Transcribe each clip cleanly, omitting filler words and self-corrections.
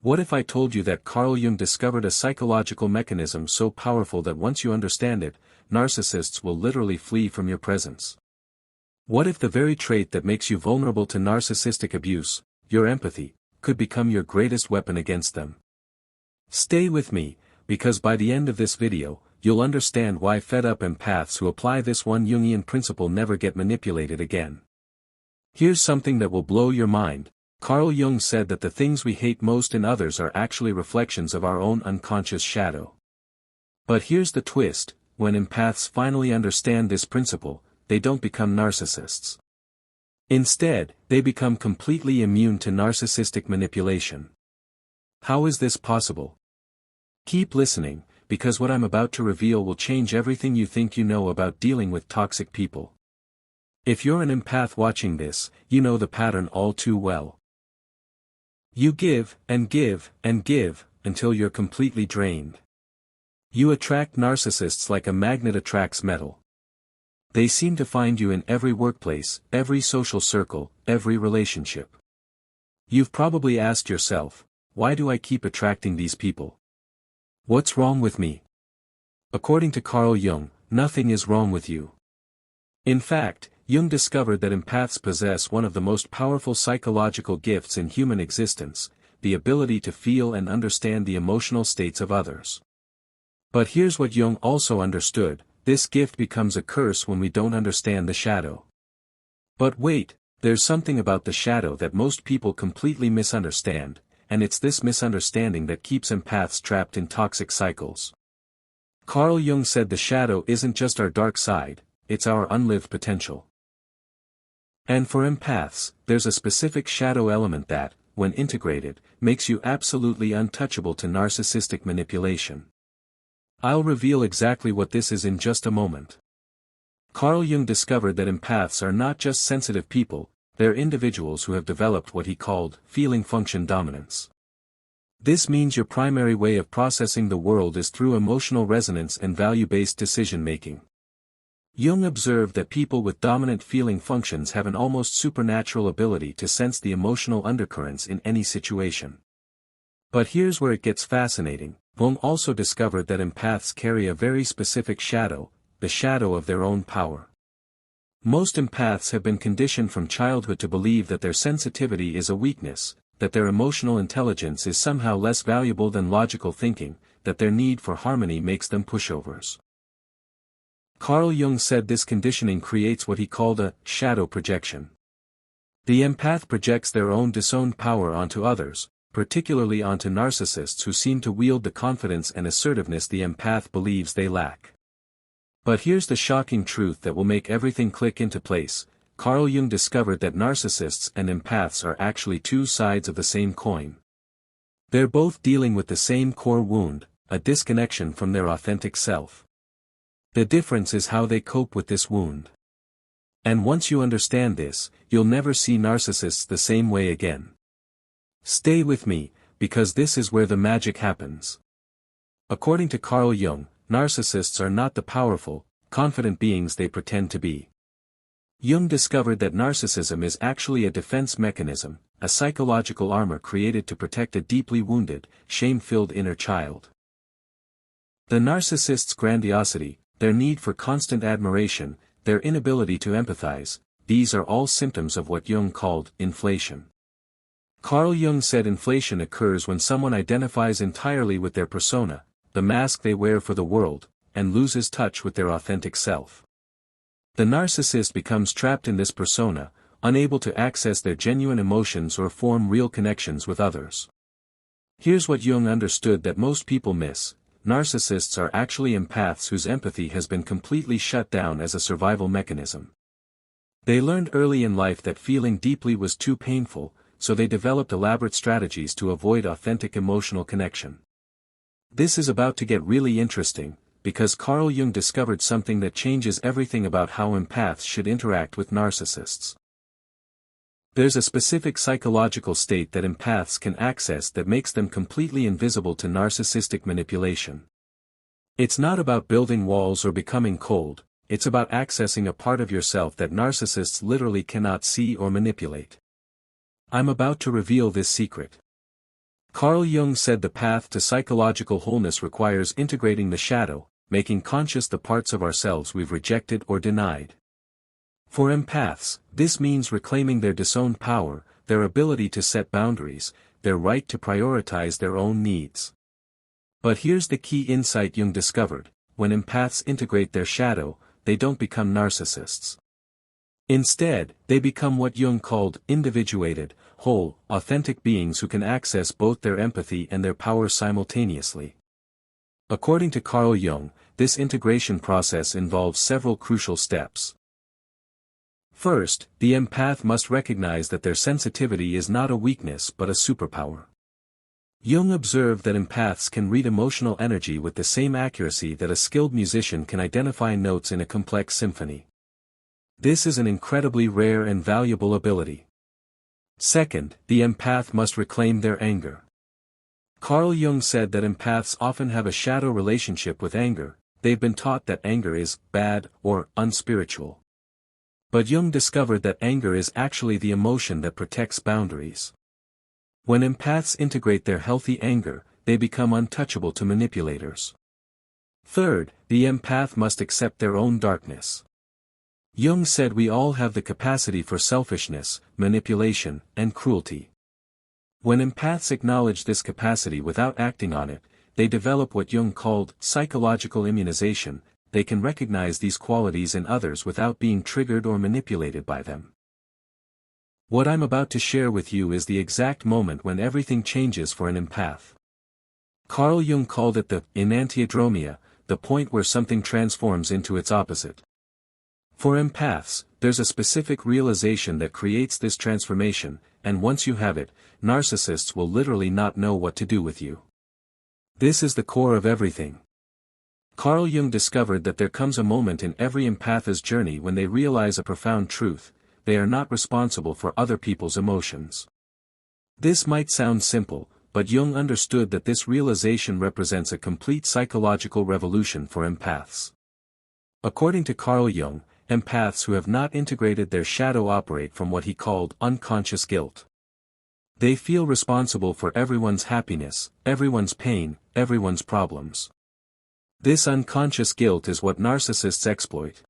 What if I told you that Carl Jung discovered a psychological mechanism so powerful that once you understand it, narcissists will literally flee from your presence? What if the very trait that makes you vulnerable to narcissistic abuse, your empathy, could become your greatest weapon against them? Stay with me, because by the end of this video, you'll understand why fed-up empaths who apply this one Jungian principle never get manipulated again. Here's something that will blow your mind. Carl Jung said that the things we hate most in others are actually reflections of our own unconscious shadow. But here's the twist: when empaths finally understand this principle, they don't become narcissists. Instead, they become completely immune to narcissistic manipulation. How is this possible? Keep listening, because what I'm about to reveal will change everything you think you know about dealing with toxic people. If you're an empath watching this, you know the pattern all too well. You give, and give, and give, until you're completely drained. You attract narcissists like a magnet attracts metal. They seem to find you in every workplace, every social circle, every relationship. You've probably asked yourself, why do I keep attracting these people? What's wrong with me? According to Carl Jung, nothing is wrong with you. In fact, Jung discovered that empaths possess one of the most powerful psychological gifts in human existence, the ability to feel and understand the emotional states of others. But here's what Jung also understood: this gift becomes a curse when we don't understand the shadow. But wait, there's something about the shadow that most people completely misunderstand, and it's this misunderstanding that keeps empaths trapped in toxic cycles. Carl Jung said the shadow isn't just our dark side, it's our unlived potential. And for empaths, there's a specific shadow element that, when integrated, makes you absolutely untouchable to narcissistic manipulation. I'll reveal exactly what this is in just a moment. Carl Jung discovered that empaths are not just sensitive people, they're individuals who have developed what he called feeling function dominance. This means your primary way of processing the world is through emotional resonance and value-based decision-making. Jung observed that people with dominant feeling functions have an almost supernatural ability to sense the emotional undercurrents in any situation. But here's where it gets fascinating. Jung also discovered that empaths carry a very specific shadow, the shadow of their own power. Most empaths have been conditioned from childhood to believe that their sensitivity is a weakness, that their emotional intelligence is somehow less valuable than logical thinking, that their need for harmony makes them pushovers. Carl Jung said this conditioning creates what he called a shadow projection. The empath projects their own disowned power onto others, particularly onto narcissists who seem to wield the confidence and assertiveness the empath believes they lack. But here's the shocking truth that will make everything click into place. Carl Jung discovered that narcissists and empaths are actually two sides of the same coin. They're both dealing with the same core wound, a disconnection from their authentic self. The difference is how they cope with this wound. And once you understand this, you'll never see narcissists the same way again. Stay with me, because this is where the magic happens. According to Carl Jung, narcissists are not the powerful, confident beings they pretend to be. Jung discovered that narcissism is actually a defense mechanism, a psychological armor created to protect a deeply wounded, shame-filled inner child. The narcissist's grandiosity, their need for constant admiration, their inability to empathize, these are all symptoms of what Jung called inflation. Carl Jung said inflation occurs when someone identifies entirely with their persona, the mask they wear for the world, and loses touch with their authentic self. The narcissist becomes trapped in this persona, unable to access their genuine emotions or form real connections with others. Here's what Jung understood that most people miss: narcissists are actually empaths whose empathy has been completely shut down as a survival mechanism. They learned early in life that feeling deeply was too painful, so they developed elaborate strategies to avoid authentic emotional connection. This is about to get really interesting, because Carl Jung discovered something that changes everything about how empaths should interact with narcissists. There's a specific psychological state that empaths can access that makes them completely invisible to narcissistic manipulation. It's not about building walls or becoming cold, it's about accessing a part of yourself that narcissists literally cannot see or manipulate. I'm about to reveal this secret. Carl Jung said the path to psychological wholeness requires integrating the shadow, making conscious the parts of ourselves we've rejected or denied. For empaths, this means reclaiming their disowned power, their ability to set boundaries, their right to prioritize their own needs. But here's the key insight Jung discovered: when empaths integrate their shadow, they don't become narcissists. Instead, they become what Jung called individuated, whole, authentic beings who can access both their empathy and their power simultaneously. According to Carl Jung, this integration process involves several crucial steps. First, the empath must recognize that their sensitivity is not a weakness but a superpower. Jung observed that empaths can read emotional energy with the same accuracy that a skilled musician can identify notes in a complex symphony. This is an incredibly rare and valuable ability. Second, the empath must reclaim their anger. Carl Jung said that empaths often have a shadow relationship with anger. They've been taught that anger is bad or unspiritual. But Jung discovered that anger is actually the emotion that protects boundaries. When empaths integrate their healthy anger, they become untouchable to manipulators. Third, the empath must accept their own darkness. Jung said we all have the capacity for selfishness, manipulation, and cruelty. When empaths acknowledge this capacity without acting on it, they develop what Jung called psychological immunization. They can recognize these qualities in others without being triggered or manipulated by them. What I'm about to share with you is the exact moment when everything changes for an empath. Carl Jung called it the enantiodromia, the point where something transforms into its opposite. For empaths, there's a specific realization that creates this transformation, and once you have it, narcissists will literally not know what to do with you. This is the core of everything. Carl Jung discovered that there comes a moment in every empath's journey when they realize a profound truth: they are not responsible for other people's emotions. This might sound simple, but Jung understood that this realization represents a complete psychological revolution for empaths. According to Carl Jung, empaths who have not integrated their shadow operate from what he called unconscious guilt. They feel responsible for everyone's happiness, everyone's pain, everyone's problems. This unconscious guilt is what narcissists exploit.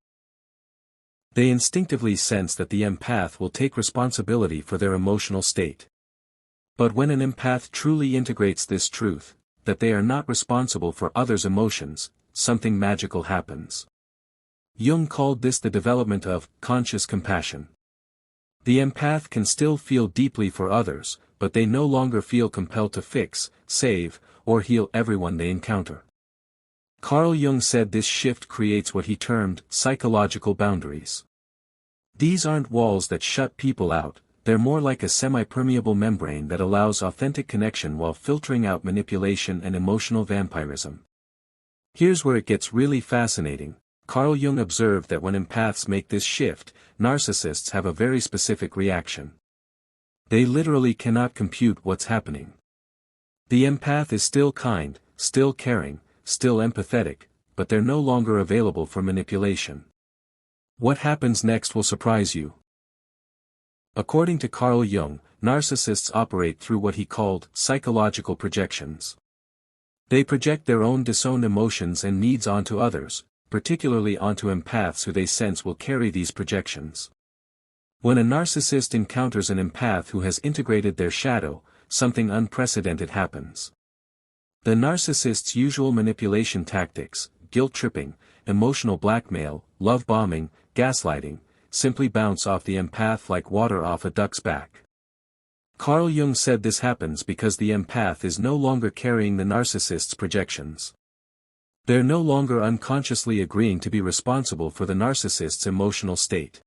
They instinctively sense that the empath will take responsibility for their emotional state. But when an empath truly integrates this truth, that they are not responsible for others' emotions, something magical happens. Jung called this the development of conscious compassion. The empath can still feel deeply for others, but they no longer feel compelled to fix, save, or heal everyone they encounter. Carl Jung said this shift creates what he termed psychological boundaries. These aren't walls that shut people out, they're more like a semi-permeable membrane that allows authentic connection while filtering out manipulation and emotional vampirism. Here's where it gets really fascinating. Carl Jung observed that when empaths make this shift, narcissists have a very specific reaction. They literally cannot compute what's happening. The empath is still kind, still caring, still empathetic, but they're no longer available for manipulation. What happens next will surprise you. According to Carl Jung, narcissists operate through what he called psychological projections. They project their own disowned emotions and needs onto others, particularly onto empaths who they sense will carry these projections. When a narcissist encounters an empath who has integrated their shadow, something unprecedented happens. The narcissist's usual manipulation tactics, guilt-tripping, emotional blackmail, love bombing, gaslighting, simply bounce off the empath like water off a duck's back. Carl Jung said this happens because the empath is no longer carrying the narcissist's projections. They're no longer unconsciously agreeing to be responsible for the narcissist's emotional state.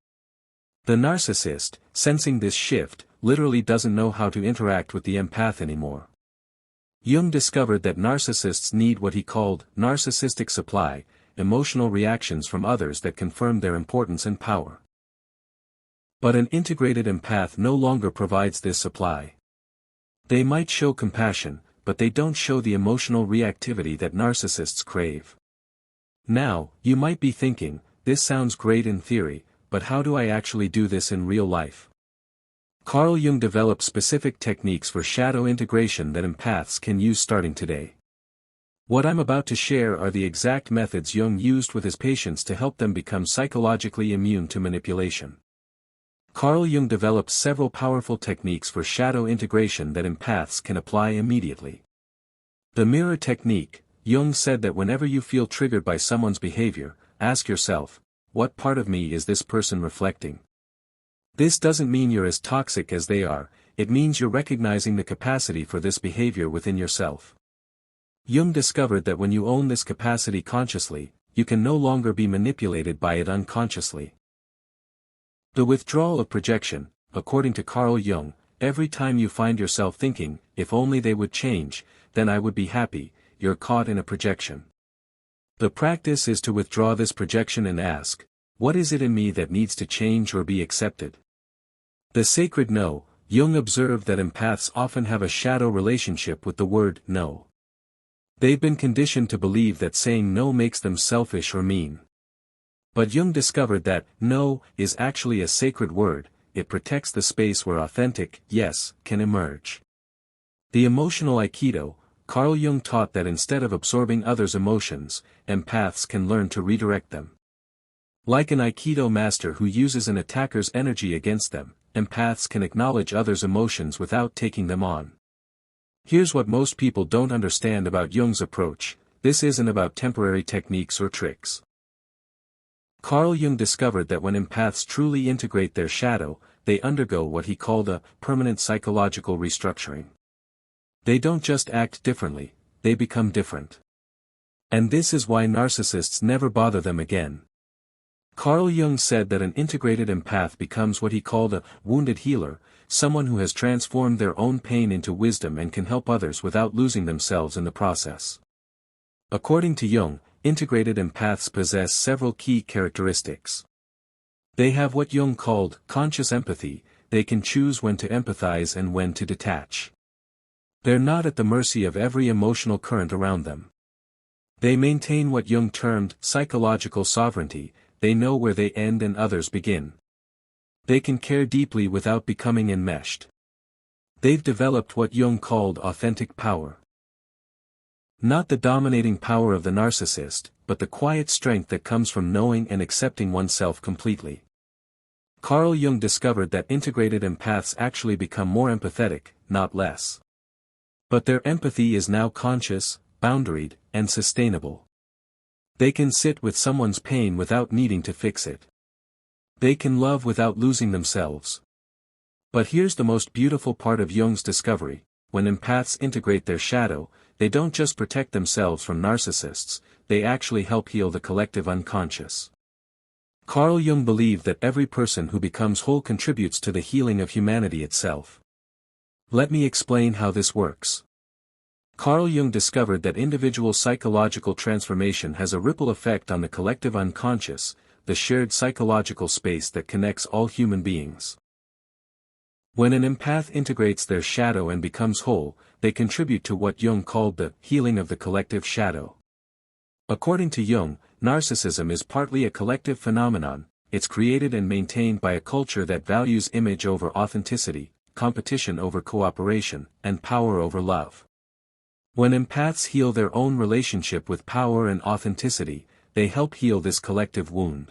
The narcissist, sensing this shift, literally doesn't know how to interact with the empath anymore. Jung discovered that narcissists need what he called narcissistic supply, emotional reactions from others that confirm their importance and power. But an integrated empath no longer provides this supply. They might show compassion, but they don't show the emotional reactivity that narcissists crave. Now, you might be thinking, this sounds great in theory, but how do I actually do this in real life? Carl Jung developed specific techniques for shadow integration that empaths can use starting today. What I'm about to share are the exact methods Jung used with his patients to help them become psychologically immune to manipulation. Carl Jung developed several powerful techniques for shadow integration that empaths can apply immediately. The mirror technique. Jung said that whenever you feel triggered by someone's behavior, ask yourself, what part of me is this person reflecting? This doesn't mean you're as toxic as they are, it means you're recognizing the capacity for this behavior within yourself. Jung discovered that when you own this capacity consciously, you can no longer be manipulated by it unconsciously. The withdrawal of projection. According to Carl Jung, every time you find yourself thinking, if only they would change, then I would be happy, you're caught in a projection. The practice is to withdraw this projection and ask, what is it in me that needs to change or be accepted? The sacred no. Jung observed that empaths often have a shadow relationship with the word no. They've been conditioned to believe that saying no makes them selfish or mean. But Jung discovered that no is actually a sacred word. It protects the space where authentic yes can emerge. The emotional aikido. Carl Jung taught that instead of absorbing others' emotions, empaths can learn to redirect them. Like an aikido master who uses an attacker's energy against them, empaths can acknowledge others' emotions without taking them on. Here's what most people don't understand about Jung's approach: this isn't about temporary techniques or tricks. Carl Jung discovered that when empaths truly integrate their shadow, they undergo what he called a permanent psychological restructuring. They don't just act differently, they become different. And this is why narcissists never bother them again. Carl Jung said that an integrated empath becomes what he called a wounded healer, someone who has transformed their own pain into wisdom and can help others without losing themselves in the process. According to Jung, integrated empaths possess several key characteristics. They have what Jung called conscious empathy. They can choose when to empathize and when to detach. They're not at the mercy of every emotional current around them. They maintain what Jung termed psychological sovereignty. They know where they end and others begin. They can care deeply without becoming enmeshed. They've developed what Jung called authentic power. Not the dominating power of the narcissist, but the quiet strength that comes from knowing and accepting oneself completely. Carl Jung discovered that integrated empaths actually become more empathetic, not less. But their empathy is now conscious, boundaried, and sustainable. They can sit with someone's pain without needing to fix it. They can love without losing themselves. But here's the most beautiful part of Jung's discovery: when empaths integrate their shadow, they don't just protect themselves from narcissists, they actually help heal the collective unconscious. Carl Jung believed that every person who becomes whole contributes to the healing of humanity itself. Let me explain how this works. Carl Jung discovered that individual psychological transformation has a ripple effect on the collective unconscious, the shared psychological space that connects all human beings. When an empath integrates their shadow and becomes whole, they contribute to what Jung called the healing of the collective shadow. According to Jung, narcissism is partly a collective phenomenon. It's created and maintained by a culture that values image over authenticity, competition over cooperation, and power over love. When empaths heal their own relationship with power and authenticity, they help heal this collective wound.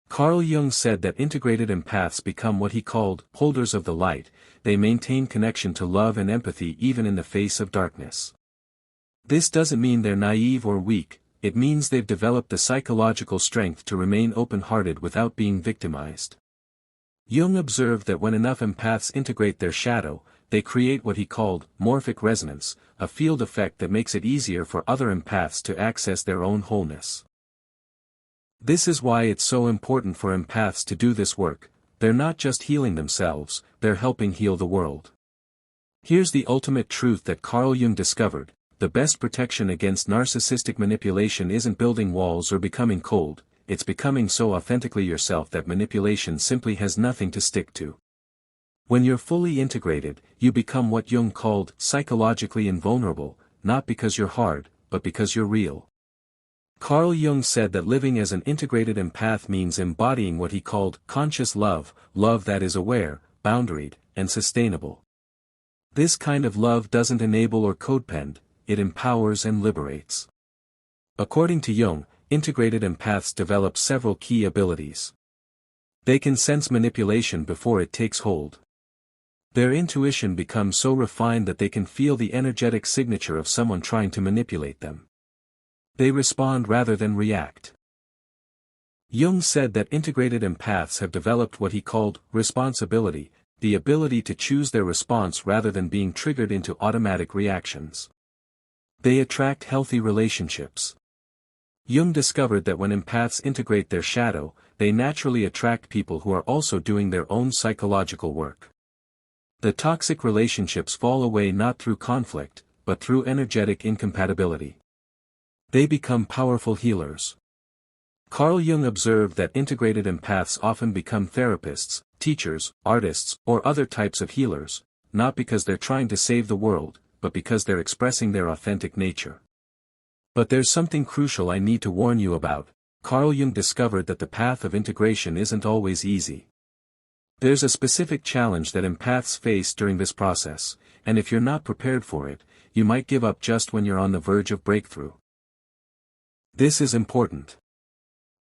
Carl Jung said that integrated empaths become what he called holders of the light. They maintain connection to love and empathy even in the face of darkness. This doesn't mean they're naive or weak, it means they've developed the psychological strength to remain open-hearted without being victimized. Jung observed that when enough empaths integrate their shadow, they create what he called morphic resonance, a field effect that makes it easier for other empaths to access their own wholeness. This is why it's so important for empaths to do this work. They're not just healing themselves, they're helping heal the world. Here's the ultimate truth that Carl Jung discovered: the best protection against narcissistic manipulation isn't building walls or becoming cold, it's becoming so authentically yourself that manipulation simply has nothing to stick to. When you're fully integrated, you become what Jung called psychologically invulnerable, not because you're hard, but because you're real. Carl Jung said that living as an integrated empath means embodying what he called conscious love, love that is aware, boundaried, and sustainable. This kind of love doesn't enable or codepend, it empowers and liberates. According to Jung, integrated empaths develop several key abilities. They can sense manipulation before it takes hold. Their intuition becomes so refined that they can feel the energetic signature of someone trying to manipulate them. They respond rather than react. Jung said that integrated empaths have developed what he called responsibility, the ability to choose their response rather than being triggered into automatic reactions. They attract healthy relationships. Jung discovered that when empaths integrate their shadow, they naturally attract people who are also doing their own psychological work. The toxic relationships fall away not through conflict, but through energetic incompatibility. They become powerful healers. Carl Jung observed that integrated empaths often become therapists, teachers, artists, or other types of healers, not because they're trying to save the world, but because they're expressing their authentic nature. But there's something crucial I need to warn you about. Carl Jung discovered that the path of integration isn't always easy. There's a specific challenge that empaths face during this process, and if you're not prepared for it, you might give up just when you're on the verge of breakthrough. This is important.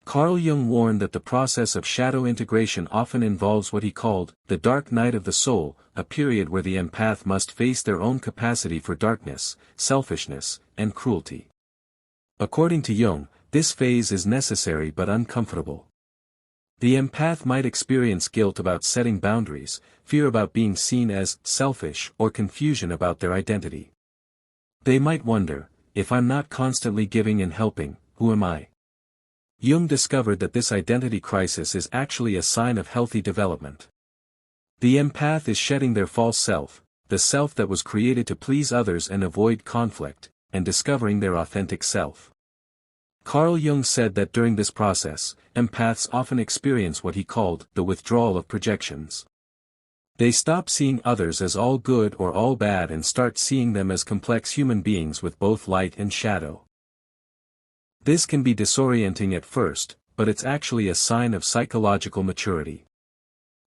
Carl Jung warned that the process of shadow integration often involves what he called the dark night of the soul, a period where the empath must face their own capacity for darkness, selfishness, and cruelty. According to Jung, this phase is necessary but uncomfortable. The empath might experience guilt about setting boundaries, fear about being seen as selfish, or confusion about their identity. They might wonder, if I'm not constantly giving and helping, who am I? Jung discovered that this identity crisis is actually a sign of healthy development. The empath is shedding their false self, the self that was created to please others and avoid conflict, and discovering their authentic self. Carl Jung said that during this process, empaths often experience what he called the withdrawal of projections. They stop seeing others as all good or all bad and start seeing them as complex human beings with both light and shadow. This can be disorienting at first, but it's actually a sign of psychological maturity.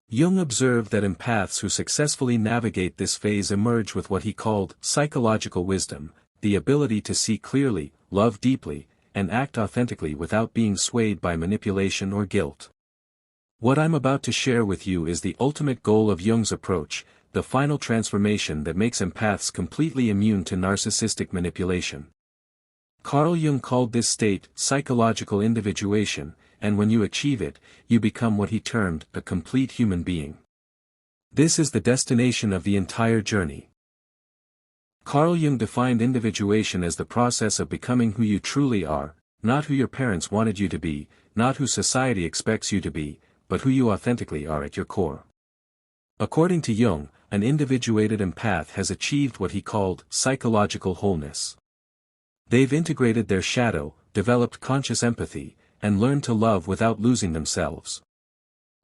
Jung observed that empaths who successfully navigate this phase emerge with what he called psychological wisdom, the ability to see clearly, love deeply, and act authentically without being swayed by manipulation or guilt. What I'm about to share with you is the ultimate goal of Jung's approach, the final transformation that makes empaths completely immune to narcissistic manipulation. Carl Jung called this state psychological individuation, and when you achieve it, you become what he termed a complete human being. This is the destination of the entire journey. Carl Jung defined individuation as the process of becoming who you truly are, not who your parents wanted you to be, not who society expects you to be, but who you authentically are at your core. According to Jung, an individuated empath has achieved what he called psychological wholeness. They've integrated their shadow, developed conscious empathy, and learned to love without losing themselves.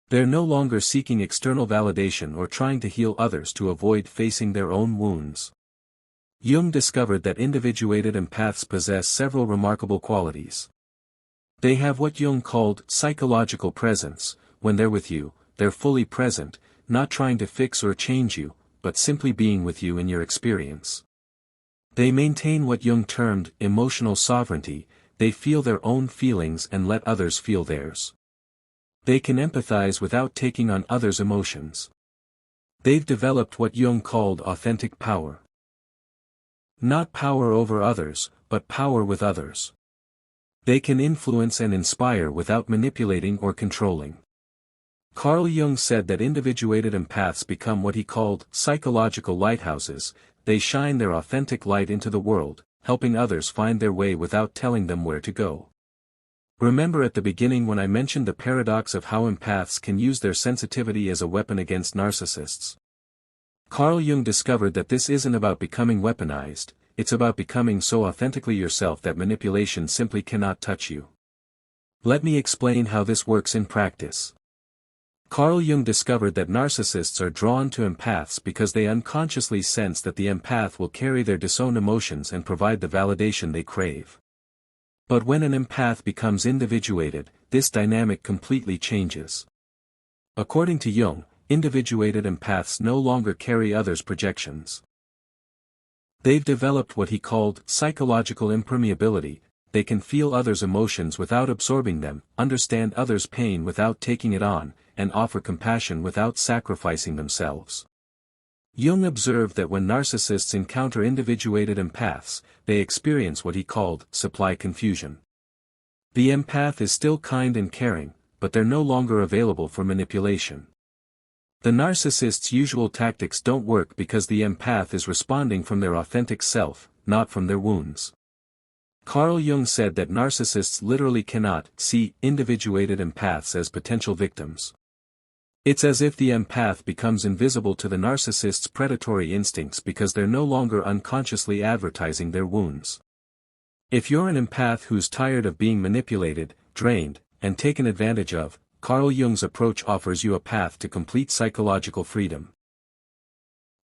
They're no longer seeking external validation or trying to heal others to avoid facing their own wounds. Jung discovered that individuated empaths possess several remarkable qualities. They have what Jung called psychological presence. When they're with you, they're fully present, not trying to fix or change you, but simply being with you in your experience. They maintain what Jung termed emotional sovereignty. They feel their own feelings and let others feel theirs. They can empathize without taking on others' emotions. They've developed what Jung called authentic power. Not power over others, but power with others. They can influence and inspire without manipulating or controlling. Carl Jung said that individuated empaths become what he called psychological lighthouses. They shine their authentic light into the world, helping others find their way without telling them where to go. Remember at the beginning when I mentioned the paradox of how empaths can use their sensitivity as a weapon against narcissists? Carl Jung discovered that this isn't about becoming weaponized, it's about becoming so authentically yourself that manipulation simply cannot touch you. Let me explain how this works in practice. Carl Jung discovered that narcissists are drawn to empaths because they unconsciously sense that the empath will carry their disowned emotions and provide the validation they crave. But when an empath becomes individuated, this dynamic completely changes. According to Jung, individuated empaths no longer carry others' projections. They've developed what he called psychological impermeability. They can feel others' emotions without absorbing them, understand others' pain without taking it on, and offer compassion without sacrificing themselves. Jung observed that when narcissists encounter individuated empaths, they experience what he called supply confusion. The empath is still kind and caring, but they're no longer available for manipulation. The narcissist's usual tactics don't work because the empath is responding from their authentic self, not from their wounds. Carl Jung said that narcissists literally cannot see individuated empaths as potential victims. It's as if the empath becomes invisible to the narcissist's predatory instincts because they're no longer unconsciously advertising their wounds. If you're an empath who's tired of being manipulated, drained, and taken advantage of, Carl Jung's approach offers you a path to complete psychological freedom.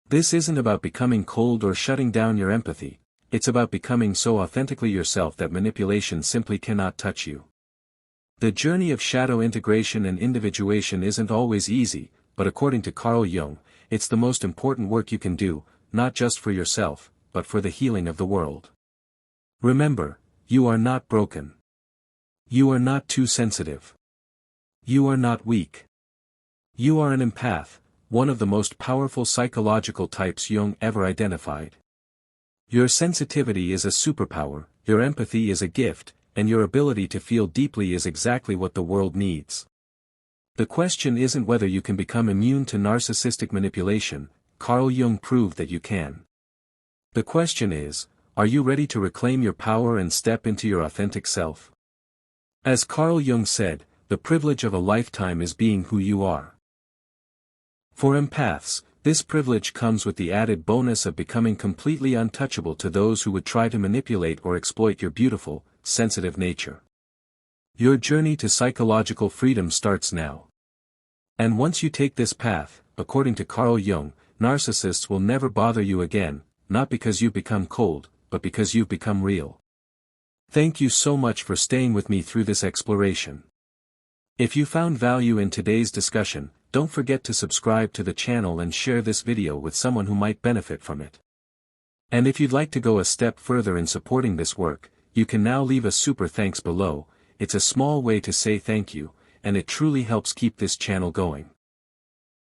This isn't about becoming cold or shutting down your empathy, it's about becoming so authentically yourself that manipulation simply cannot touch you. The journey of shadow integration and individuation isn't always easy, but according to Carl Jung, it's the most important work you can do, not just for yourself, but for the healing of the world. Remember, you are not broken. You are not too sensitive. You are not weak. You are an empath, one of the most powerful psychological types Jung ever identified. Your sensitivity is a superpower, your empathy is a gift, and your ability to feel deeply is exactly what the world needs. The question isn't whether you can become immune to narcissistic manipulation. Carl Jung proved that you can. The question is, are you ready to reclaim your power and step into your authentic self? As Carl Jung said, the privilege of a lifetime is being who you are. For empaths, this privilege comes with the added bonus of becoming completely untouchable to those who would try to manipulate or exploit your beautiful, sensitive nature. Your journey to psychological freedom starts now. And once you take this path, according to Carl Jung, narcissists will never bother you again, not because you've become cold, but because you've become real. Thank you so much for staying with me through this exploration. If you found value in today's discussion, don't forget to subscribe to the channel and share this video with someone who might benefit from it. And if you'd like to go a step further in supporting this work, you can now leave a super thanks below. It's a small way to say thank you, and it truly helps keep this channel going.